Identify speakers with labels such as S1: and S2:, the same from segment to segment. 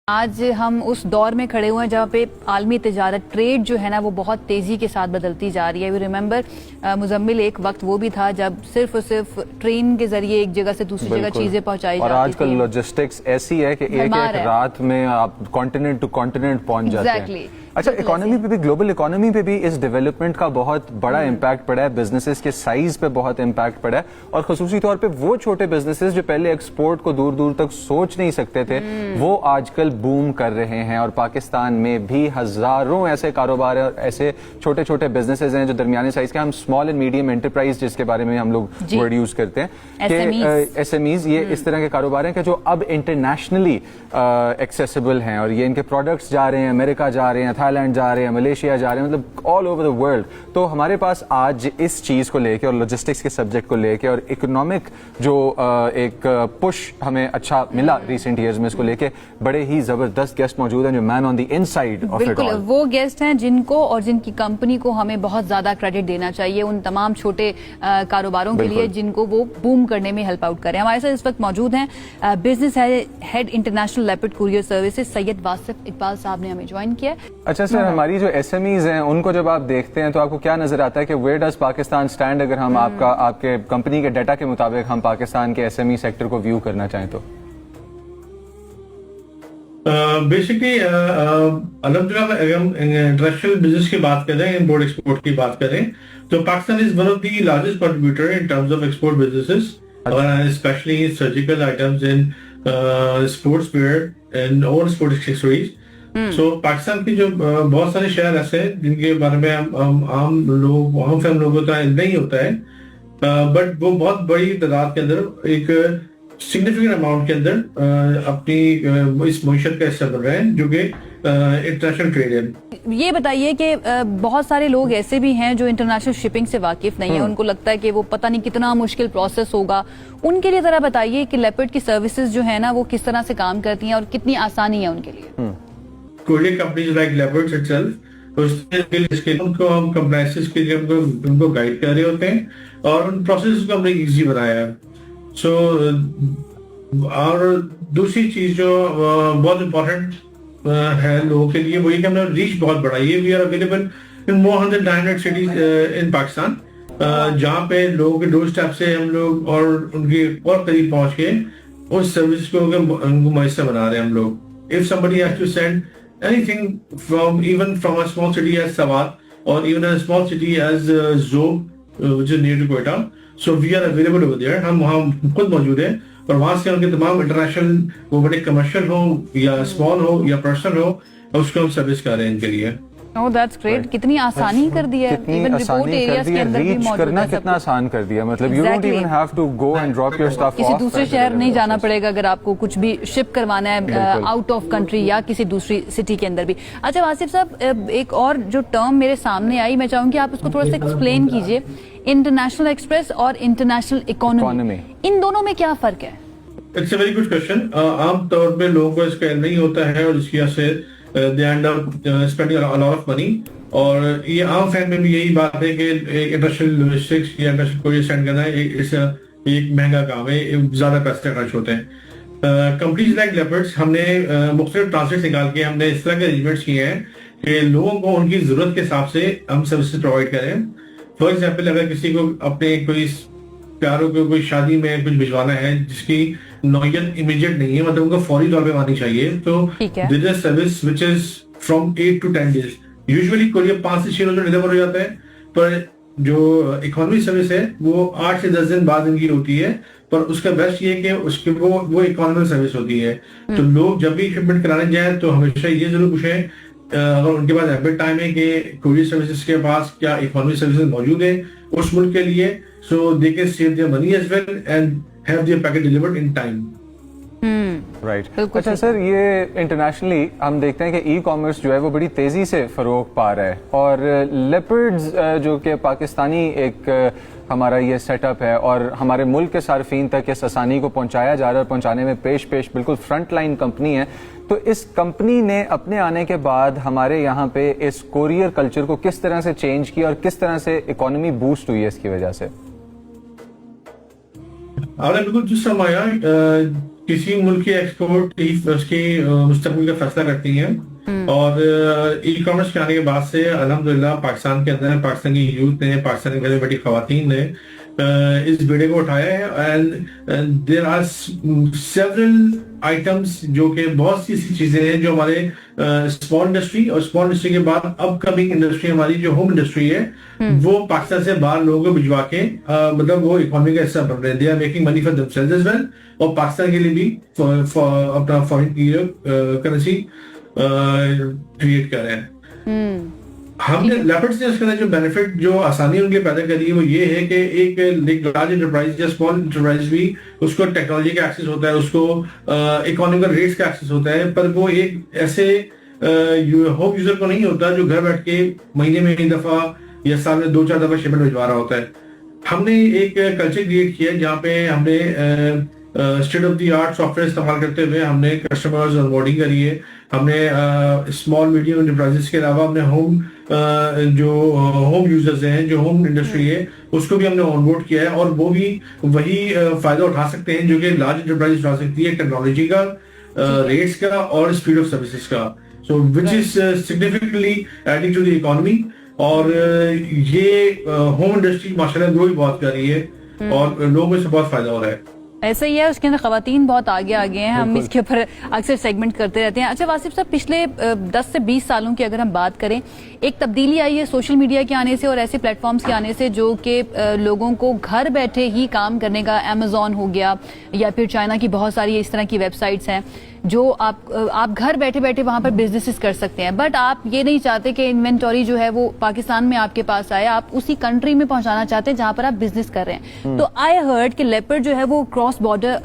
S1: आज हम उस दौर में खड़े हुए हैं जहाँ पे आलमी तिजारत ट्रेड जो है ना वो बहुत तेजी के साथ बदलती जा रही है। वी रिमेंबर मुजम्मिल, एक वक्त वो भी था जब सिर्फ और सिर्फ ट्रेन के जरिए एक जगह से दूसरी जगह चीजें पहुंचाई जाती थी।
S2: और आजकल लॉजिस्टिक्स ऐसी है कि एक रात में आप कॉन्टिनेंट टू कॉन्टिनेंट पहुंच जाते हैं। अच्छा, इकोनॉमी पे भी, ग्लोबल इकोनॉमी पे भी इस डेवलपमेंट का बहुत बड़ा इम्पैक्ट पड़ा है, बिजनेसेस के साइज पे बहुत इम्पैक्ट पड़ा है और खसूसी तौर पे वो छोटे बिजनेसेस जो पहले एक्सपोर्ट को दूर दूर तक सोच नहीं सकते थे वो आजकल बूम कर रहे हैं। और पाकिस्तान में भी हजारों ऐसे कारोबार और ऐसे छोटे छोटे बिजनेसेस हैं जो दरमियाने साइज के, हम स्मॉल एंड मीडियम एंटरप्राइज जिसके बारे में हम लोग वर्ड यूज करते हैं कि SMEs, ये इस तरह के कारोबार हैं कि जो अब इंटरनेशनली एक्सेसिबल हैं और ये इनके प्रोडक्ट्स जा रहे हैं, अमेरिका जा रहे हैं, थाईलैंड जा रहे हैं, मलेशिया जा रहे हैं, मतलब ऑल ओवर द वर्ल्ड। तो हमारे पास आज इस चीज को लेके और लॉजिस्टिक्स के सब्जेक्ट को लेके और इकोनॉमिक जो एक पुश हमें अच्छा मिला रिसेंट ईयर्स में, इसको लेके बड़े ही जबरदस्त गेस्ट मौजूद हैं जो man on the inside of it all.
S1: वो गेस्ट हैं जिनको और जिनकी कंपनी को हमें बहुत ज्यादा क्रेडिट देना चाहिए, उन तमाम छोटे कारोबारों के लिए जिनको वो बूम करने में हेल्प आउट करें। हमारे साथ इस वक्त मौजूद हैं business head international leopard courier services Syed Wasif Iqbal साहब ने हमें ज्वाइन किया।
S2: अच्छा सर, हमारी जो SMEs हैं उनको जब आप देखते हैं तो आपको क्या नजर आता है कि वेयर डज पाकिस्तान स्टैंड, अगर हम आपके कंपनी के डाटा के मुताबिक हम पाकिस्तान के SME सेक्टर को व्यू करना चाहें तो?
S3: बेसिकली अलहमदुलिल्लाह अगर हम इंटरनेशनल बिजनेस की बात करें, इम्पोर्ट एक्सपोर्ट की बात करें, तो Pakistan is one of the largest contributor in terms of export businesses, specially surgical items in sportswear and all sports accessories. So Pakistan की जो बहुत सारे शहर ऐसे हैं जिनके बारे में आम लोगों को नहीं होता है, बट वो बहुत बड़ी तादाद के अंदर एक सिग्निफिकेंट अमाउंट के अंदर अपनी इस मईशत का हिस्सा बन रहे हैं जो कि इंटरनेशनल ट्रेड है।
S1: ये बताइए कि बहुत सारे लोग ऐसे भी हैं जो इंटरनेशनल शिपिंग से वाकिफ नहीं है, उनको लगता है कि वो पता नहीं कितना मुश्किल प्रोसेस होगा। उनके लिए जरा बताइए कि लेपर्ड की सर्विसेज जो है ना वो किस तरह से काम करती हैं और कितनी आसानी है उनके लिए।
S3: Courier companies like leopard itself, उसके उनको हम कंप्लायंसेस के लिए उनको गाइड कर रहे होते हैं और उन प्रोसेस को हमने इजी बनाया है। सो और दूसरी चीज जो बहुत इम्पोर्टेंट है लोगों के लिए वो ये कि हमने रीच बहुत बढ़ाई है। We are available in more than 900 cities in Pakistan, जहाँ पे लोगों के डोर स्टेप से हम लोग और उनके और करीब पहुंच के उस सर्विस को उनको मुयस्सर बना रहे हैं हम लोग। If somebody has to send anything even from a small city as Sawat or even a small city as Zob, which is near to Quetta, so we are available over there. हम वहाँ खुद मौजूद हैं और वहाँ से उनके तमाम इंटरनेशनल, वो बड़े कमर्शियल हो या स्मॉल हो या पर्सनल हो, उसको हम सर्विस कर रहे हैं इनके लिए।
S1: Oh, that's great. कितनी आसानी कर दिया है, इवन रिपोर्ट एरियाज के अंदर भी मौजूद
S2: करना कितना आसान कर दिया, मतलब you don't even have to go and drop your stuff off.
S1: किसी दूसरे शहर नहीं जाना पड़ेगा अगर आपको कुछ भी शिप करवाना है आउट ऑफ कंट्री या किसी दूसरी सिटी के अंदर भी। अच्छा वासिफ साहब, एक और जो टर्म मेरे सामने आई, मैं चाहूंगी आप उसको थोड़ा सा एक्सप्लेन कीजिए। इंटरनेशनल एक्सप्रेस और इंटरनेशनल इकोनॉमी, इन दोनों में क्या फर्क है?
S3: It's a very good question. आमतौर पे लोगों को इसका नहीं होता है और इसकी वजह से they end up spending a lot of money। और ये आम फैन में भी यही बात है कि इंटरनेशनल लॉजिस्टिक्स या इंटरनेशनल कोरियर सेंड करना एक महंगा काम है, ज्यादा पैसे खर्च होते हैं। कंपनीज लाइक लेपर्ड्स, हमने मुख्तलिफ ट्रांसलेट निकाल के हमने इस तरह के अरेंजमेंट्स किए हैं कि लोगों को उनकी जरूरत के हिसाब से हम सर्विसेज प्रोवाइड करें। फॉर एग्जाम्पल, अगर किसी को अपने कोई प्यारों को कोई शादी में कुछ भिजवाना है जिसकी नौयत इमीडिएट नहीं है, मतलब उनको फौरी तौर पे आनी चाहिए, तो this is service which is from 8 to 10 days. Usually courier 5 से 6 रोज में डिलीवर हो जाता है, पर जो इकोनॉमी सर्विस है वो 8 से 10 दिन बाद इनकी होती है। पर उसका बेस्ट ये है कि उसके वो इकोनॉमिक सर्विस होती है। तो लोग जब भी शिपमेंट कराने जाए तो हमेशा ये जरूर पूछें अगर उनके पास एम्पल टाइम है कि कोरियर सर्विसेज के पास क्या इकोनॉमिक सर्विसेज मौजूद है उस मुल्क के लिए, so they can save their money as well and have their packet delivered in time.
S2: Right. अच्छा सर, ये इंटरनेशनली हम देखते हैं कि ई-कॉमर्स जो है वो बड़ी तेजी से फरोग पा रहा है और लेपर्ड्स जो कि पाकिस्तानी एक हमारा ये सेटअप है और हमारे मुल्क के सार्फिन तक इस आसानी को पहुंचाया जा रहा है और पहुंचाने में पेश बिल्कुल फ्रंट लाइन कंपनी है। तो इस कंपनी ने अपने आने के बाद हमारे यहाँ पे इस कोरियर कल्चर को किस तरह से चेंज किया और किस तरह से इकोनॉमी बूस्ट हुई है इसकी वजह से?
S3: आपने बिल्कुल जिस समय किसी मुल्क की एक्सपोर्ट उसकी मुस्तकबिल का फैसला करती हैं। और ई कॉमर्स के आने के बाद से अल्हम्दुलिल्लाह पाकिस्तान के अंदर पाकिस्तान की यूथ ने, पाकिस्तान की बड़ी बड़ी खवातीन ने इस बेड़े को उठाया है। And there are several items जो कि बहुत सी ऐसी चीजें हैं जो हमारे स्मॉल इंडस्ट्री और स्मॉल इंडस्ट्री के बाद अपकमिंग इंडस्ट्री हमारी जो होम इंडस्ट्री है वो पाकिस्तान से बाहर लोगों को भिजवा के मतलब वो इकोनॉमी का हिस्सा बन रहे हैं। They are making money for themselves as well, और पाकिस्तान के लिए भी अपना फॉरेन करेंसी क्रिएट कर रहे हैं। हमने लेपर्ड्स ने उसके अंदर जो बेनिफिट, जो आसानी उनके पैदा करी है वो ये है कि एक लार्ज एंटरप्राइज या स्मॉल एंटरप्राइज भी उसको टेक्नोलॉजी का एक्सेस होता है, उसको इकोनॉमिकल रेट्स का एक्सेस होता है, पर वो एक ऐसे होम यूजर को नहीं होता जो घर बैठ के महीने में एक दफा या साल में 2-4 दफा शिपमेंट भिजवा रहा होता है। हमने एक कल्चर क्रिएट किया जहाँ पे हमने state of the art software इस्तेमाल करते हुए हमने कस्टमर्स ऑनबोर्डिंग करी है। हमने स्मॉल मीडियम एंटरप्राइजेस के अलावा हमने जो होम यूजर्स हैं, जो होम इंडस्ट्री है, उसको भी हमने ऑनबोर्ड किया है, और वो भी वही फायदा उठा सकते हैं जो कि लार्ज एंटरप्राइज उठा सकती है, टेक्नोलॉजी का, रेट्स का और स्पीड ऑफ सर्विसेज का। So which is significantly adding to the economy. और ये होम इंडस्ट्री माशाल्लाह ग्रो भी बहुत कर रही है और लोगों को इससे बहुत फायदा हो रहा है।
S1: ऐसा ही है, उसके अंदर खवातीन बहुत आगे हैं। हम इसके ऊपर अक्सर सेगमेंट करते रहते हैं। अच्छा वासिफ साहब, पिछले 10 से 20 सालों की अगर हम बात करें, एक तब्दीली आई है सोशल मीडिया के आने से और ऐसे प्लेटफॉर्म्स के आने से जो कि लोगों को घर बैठे ही काम करने का, अमेजॉन हो गया या फिर चाइना की बहुत सारी इस तरह की वेबसाइट्स हैं जो आप घर बैठे बैठे वहां पर बिजनेसेस कर सकते हैं। बट आप ये नहीं चाहते कि इन्वेंटरी जो है वो पाकिस्तान में आपके पास आए, आप उसी कंट्री में पहुंचाना चाहते हैं जहां पर आप बिजनेस कर रहे हैं। तो आई हर्ड कि लेपर्ड जो है वो क्रॉस बॉर्डर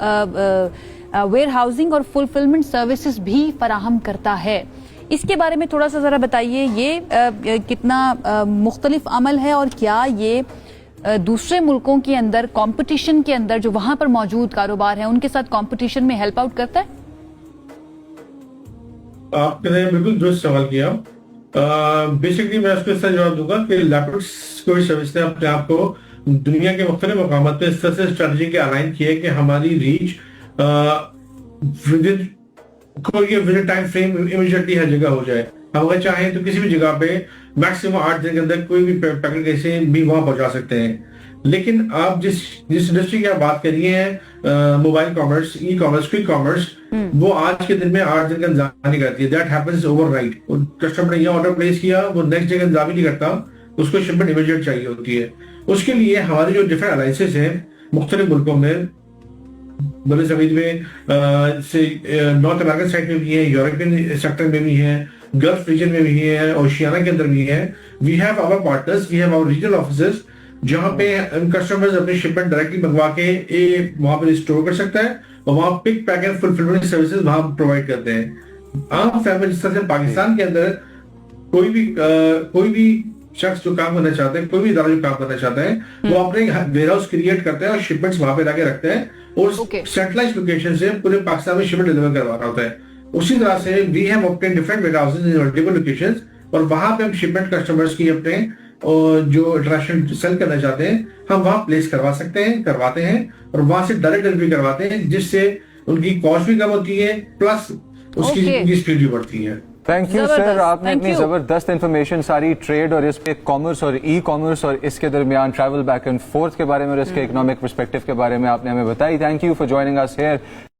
S1: वेयर हाउसिंग और फुलफिलमेंट सर्विसेज भी फराहम करता है। इसके बारे में थोड़ा सा जरा बताइए, ये कितना मुख्तलिफ अमल है और क्या ये दूसरे मुल्कों के अंदर कंपटीशन के अंदर जो वहां पर मौजूद कारोबार है उनके साथ कंपटीशन में हेल्प आउट करता है?
S3: आपने बिल्कुल दुरुस्त सवाल किया। बेसिकली मैं उसको इस तरह जवाब दूंगा कि लेपर्ड्स कोई सर्विस ने अपने आप को दुनिया के मुख्तलिफ मकामात पे इस तरह से स्ट्रेटजी के अलाइन किया कि हमारी reach with time frame immediately हर जगह हो जाए। हम अगर चाहें तो किसी भी जगह पे मैक्सिमम 8 दिन के अंदर कोई भी पैकेट कैसे भी वहां पहुंचा सकते हैं। लेकिन आप जिस इंडस्ट्री की आप बात कर रही हैं, mobile commerce, e commerce, quick commerce, वो आज के दिन में 8 दिन का इंतजार नहीं करती है। That happens overnight. कस्टमर ने ऑर्डर प्लेस किया, वो नेक्स्ट डे का इंतजार भी नहीं करता, उसको शिपमेंट इमीडिएट चाहिए होती है। उसके लिए हमारे जो डिफरेंट अलायंसेस हैं मुख्तलिफ मुल्कों में, बड़े जमीन में नॉर्थ अमेरिकन साइड में भी है, यूरोपियन सेक्टर में भी है, गल्फ रीजन में भी है, ओशियाना के अंदर भी है। We have our partners, we have our regional offices जहां पे कस्टमर्स अपने शिपमेंट डायरेक्टली मंगवा के वहां पर स्टोर कर सकता है और वहां pick pack and fulfilment services वहां प्रोवाइड करते हैं। आम फैमिली जिस तरह से पाकिस्तान के अंदर कोई भी शख्स जो काम करना चाहते हैं, कोई भी इदारा जो काम करना चाहता है, वो अपने वेयर हाउस क्रिएट करते हैं और शिपमेंट्स वहां पे लाके रखते हैं और सेटेलाइट लोकेशन से पूरे पाकिस्तान में शिपमेंट डिलीवर करवा रहा होता है। उसी तरह से we have obtain different warehouses in multiple locations और वहां पे हम शिपमेंट कस्टमर्स की अपने और जो इंटरनेशनल सेल करना चाहते हैं हम वहां प्लेस करवाते हैं और वहां से डायरेक्ट डिलीवरी करवाते हैं, जिससे उनकी कॉस्ट भी कम होती है प्लस उसकी स्पीड भी बढ़ती है।
S2: थैंक यू सर, आपने इतनी जबरदस्त इंफॉर्मेशन सारी ट्रेड और इसके कॉमर्स और ई कॉमर्स और इसके दरमियान ट्रैवल बैक एंड फोर्थ के बारे में और इसके इकोनॉमिक पर्सपेक्टिव के बारे में आपने हमें बताई। Thank you for joining us here.